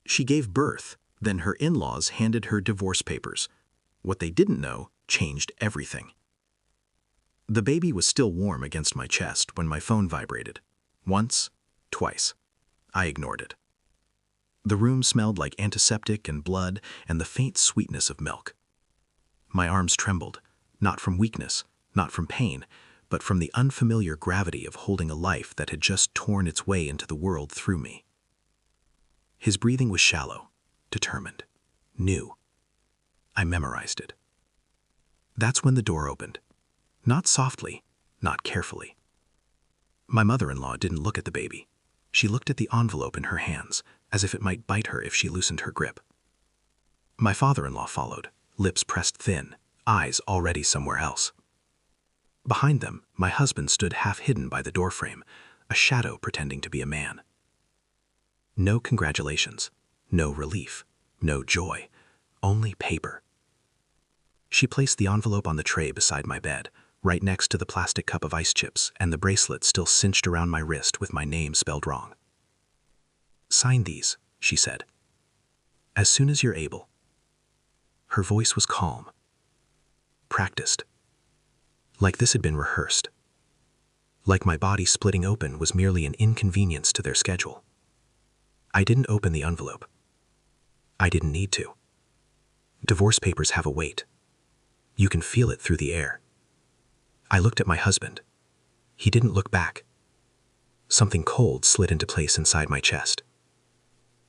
She gave birth, then her in-laws handed her divorce papers. What they didn't know changed everything. The baby was still warm against my chest when my phone vibrated. Once, twice. I ignored it. The room smelled like antiseptic and blood and the faint sweetness of milk. My arms trembled, not from weakness, not from pain, but from the unfamiliar gravity of holding a life that had just torn its way into the world through me. His breathing was shallow, determined, new. I memorized it. That's when the door opened. Not softly, not carefully. My mother-in-law didn't look at the baby. She looked at the envelope in her hands, as if it might bite her if she loosened her grip. My father-in-law followed, lips pressed thin, eyes already somewhere else. Behind them, my husband stood half-hidden by the doorframe, a shadow pretending to be a man. No congratulations, no relief, no joy, only paper. She placed the envelope on the tray beside my bed, right next to the plastic cup of ice chips and the bracelet still cinched around my wrist with my name spelled wrong. "Sign these," she said. "As soon as you're able." Her voice was calm, practiced, like this had been rehearsed, like my body splitting open was merely an inconvenience to their schedule. I didn't open the envelope. I didn't need to. Divorce papers have a weight. You can feel it through the air. I looked at my husband. He didn't look back. Something cold slid into place inside my chest.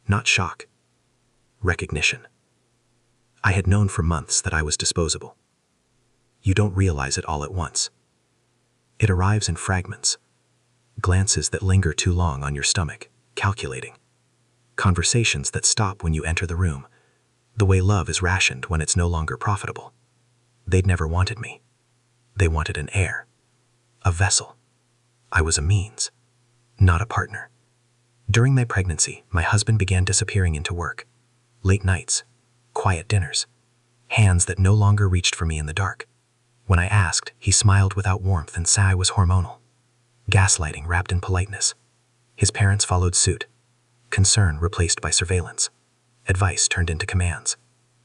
Not shock. Recognition. I had known for months that I was disposable. You don't realize it all at once. It arrives in fragments. Glances that linger too long on your stomach, calculating. Conversations that stop when you enter the room. The way love is rationed when it's no longer profitable. They'd never wanted me. They wanted an heir. A vessel. I was a means, not a partner. During my pregnancy, my husband began disappearing into work. Late nights, quiet dinners, hands that no longer reached for me in the dark. When I asked, he smiled without warmth and said I was hormonal. Gaslighting wrapped in politeness. His parents followed suit. Concern replaced by surveillance. Advice turned into commands.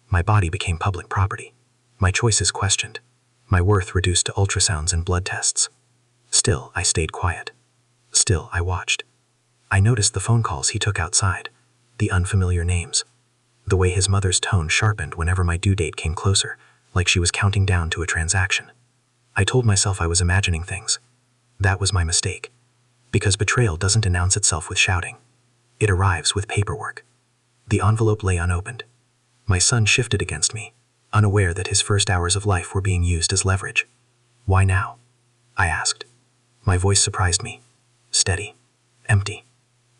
My body became public property. My choices questioned. My worth reduced to ultrasounds and blood tests. Still, I stayed quiet. Still, I watched. I noticed the phone calls he took outside, the unfamiliar names, the way his mother's tone sharpened whenever my due date came closer, like she was counting down to a transaction. I told myself I was imagining things. That was my mistake. Because betrayal doesn't announce itself with shouting. It arrives with paperwork. The envelope lay unopened. My son shifted against me, unaware that his first hours of life were being used as leverage. "Why now?" I asked. My voice surprised me. Steady. Empty.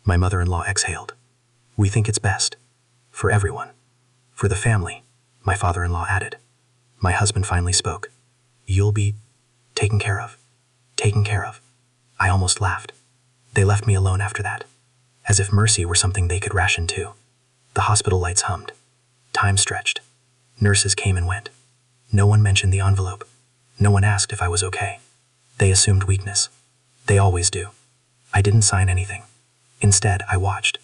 My mother-in-law exhaled. "We think it's best. For everyone. For the family," my father-in-law added. My husband finally spoke. "You'll be taken care of." Taken care of. I almost laughed. They left me alone after that. As if mercy were something they could ration too. The hospital lights hummed. Time stretched. Nurses came and went. No one mentioned the envelope. No one asked if I was okay. They assumed weakness. They always do. I didn't sign anything. Instead, I watched.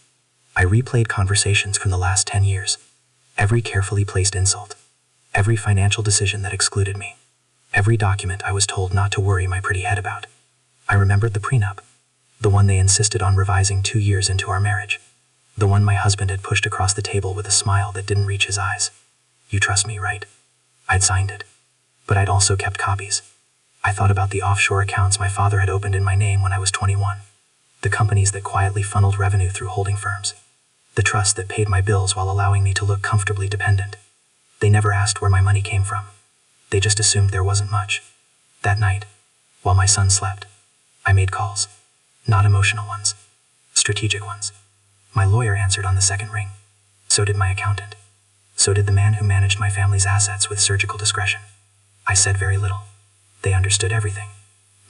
I replayed conversations from the last 10 years. Every carefully placed insult. Every financial decision that excluded me. Every document I was told not to worry my pretty head about. I remembered the prenup. The one they insisted on revising 2 years into our marriage. The one my husband had pushed across the table with a smile that didn't reach his eyes. "You trust me, right?" I'd signed it. But I'd also kept copies. I thought about the offshore accounts my father had opened in my name when I was 21. The companies that quietly funneled revenue through holding firms. The trust that paid my bills while allowing me to look comfortably dependent. They never asked where my money came from. They just assumed there wasn't much. That night, while my son slept, I made calls. Not emotional ones. Strategic ones. My lawyer answered on the second ring. So did my accountant. So did the man who managed my family's assets with surgical discretion. I said very little. They understood everything.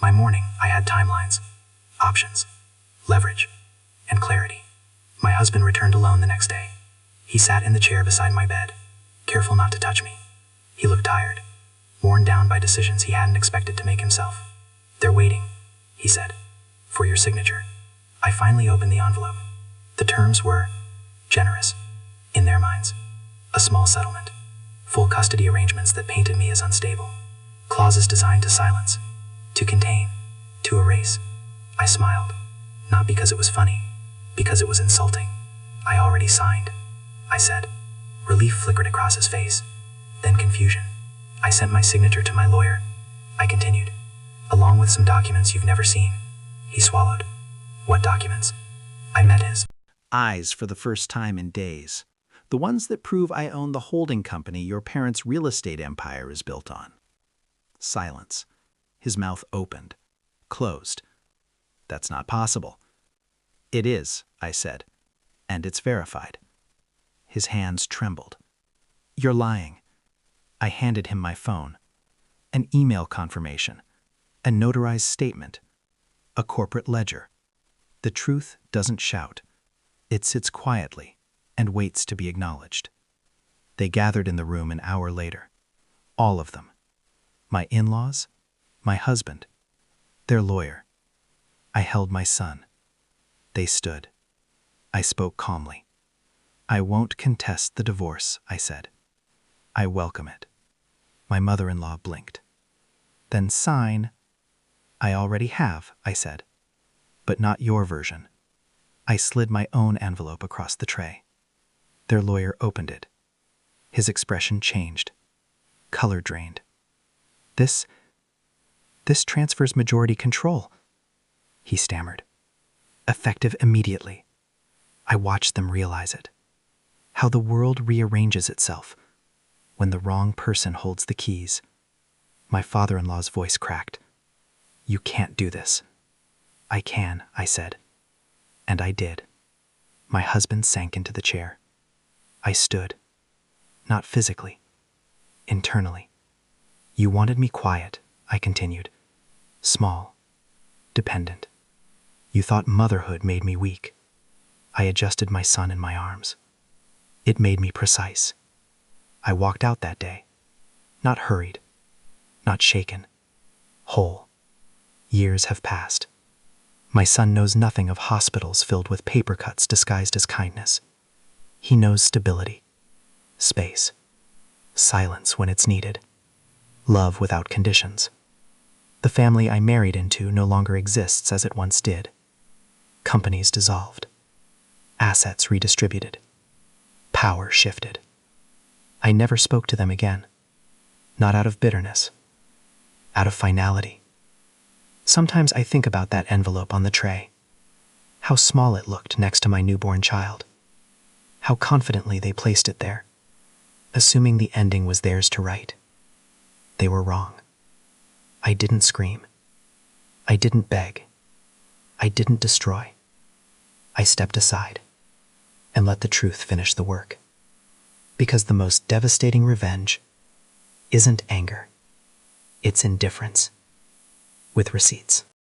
My morning, I had timelines. Options. Leverage. And clarity. My husband returned alone the next day. He sat in the chair beside my bed, careful not to touch me. He looked tired, worn down by decisions he hadn't expected to make himself. "They're waiting," he said, "for your signature." I finally opened the envelope. The terms were generous, In their minds, a small settlement, full custody arrangements that painted me as unstable, clauses designed to silence, to contain, to erase. I smiled, not because it was funny, because it was insulting. I already signed, I said. Relief flickered across his face, then confusion. I sent my signature to my lawyer, I continued, along with some documents you've never seen. He swallowed. What documents? I met his eyes for the first time in days. The ones that prove I own the holding company your parents' real estate empire is built on. Silence. His mouth opened, closed. That's not possible. It is, I said, and it's verified. His hands trembled. You're lying. I handed him my phone. An email confirmation, a notarized statement, a corporate ledger. The truth doesn't shout. It sits quietly and waits to be acknowledged. They gathered in the room an hour later. All of them. My in-laws, my husband, their lawyer. I held my son. They stood. I spoke calmly. I won't contest the divorce, I said. I welcome it. My mother-in-law blinked. Then sign. I already have, I said. But not your version. I slid my own envelope across the tray. Their lawyer opened it. His expression changed. Color drained. This transfers majority control, he stammered. Effective immediately. I watched them realize it. How the world rearranges itself when the wrong person holds the keys. My father-in-law's voice cracked. You can't do this. I can, I said. And I did. My husband sank into the chair. I stood. Not physically. Internally. You wanted me quiet, I continued. Small. Dependent. You thought motherhood made me weak. I adjusted my son in my arms. It made me precise. I walked out that day. Not hurried. Not shaken. Whole. Years have passed. My son knows nothing of hospitals filled with paper cuts disguised as kindness. He knows stability. Space. Silence when it's needed. Love without conditions. The family I married into no longer exists as it once did. Companies dissolved. Assets redistributed. Power shifted. I never spoke to them again. Not out of bitterness. Out of finality. Sometimes I think about that envelope on the tray. How small it looked next to my newborn child. How confidently they placed it there, assuming the ending was theirs to write. They were wrong. I didn't scream. I didn't beg. I didn't destroy. I stepped aside and let the truth finish the work. Because the most devastating revenge isn't anger. It's indifference. With receipts.